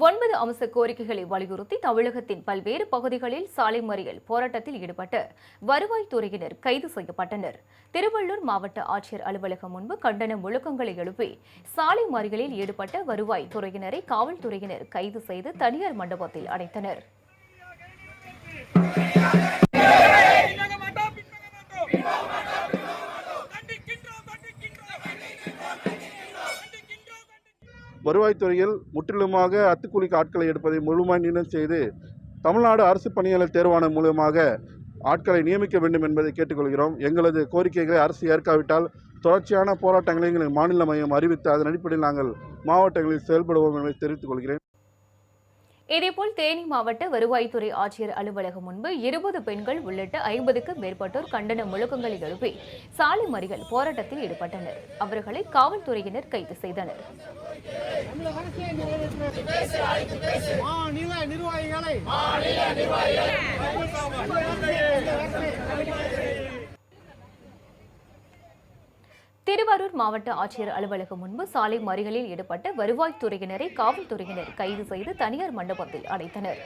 9 அம்ச கோரிக்கைகளை வலியுறுத்தி தமிழகத்தின் பல்வேறு பகுதிகளில் சாலை மறியல் போராட்டத்தில் ஈடுபட்டு வருவாய்த்துறையினர் கைது செய்யப்பட்டனர். திருவள்ளூர் மாவட்ட ஆட்சியர் அலுவலகம் முன்பு கண்டன முழக்கங்களை எழுப்பி சாலை மறியலில் ஈடுபட்ட வருவாய்த்துறையினரை காவல்துறையினர் கைது செய்து தனியார் மண்டபத்தில் அடைத்தனர். வருவாய்த்துறையில் முற்றிலுமாக அத்துக்கூலிக்கு ஆட்களை எடுப்பதை முழுமையாக நிர்ணயம் செய்து தமிழ்நாடு அரசு பணியாளர் தேர்வாணையம் மூலமாக ஆட்களை நியமிக்க வேண்டும் என்பதை கேட்டுக்கொள்கிறோம். எங்களது கோரிக்கைகளை அரசு ஏற்காவிட்டால் தொடர்ச்சியான போராட்டங்களை எங்கள் மாநில மையம் அறிவித்து அதன் அடிப்படையில் நாங்கள் மாவட்டங்களில் செயல்படுவோம் என்பதை தெரிவித்துக் கொள்கிறேன். இதேபோல் தேனி மாவட்ட வருவாய்த்துறை ஆட்சியர் அலுவலகம் முன்பு 20 பெண்கள் உள்ளிட்ட 50க்கும் மேற்பட்டோர் கண்டன முழக்கங்களை எழுப்பி சாலை மறியல் போராட்டத்தில் ஈடுபட்டனர். அவர்களை காவல்துறையினர் கைது செய்தனர். திருவாரூர் மாவட்ட ஆட்சியர் அலுவலகம் முன்பு சாலை மறியலில் ஈடுபட்ட வருவாய்த்துறையினரை காவல்துறையினர் கைது செய்து தனியார் மண்டபத்தில் அடைத்தனர்.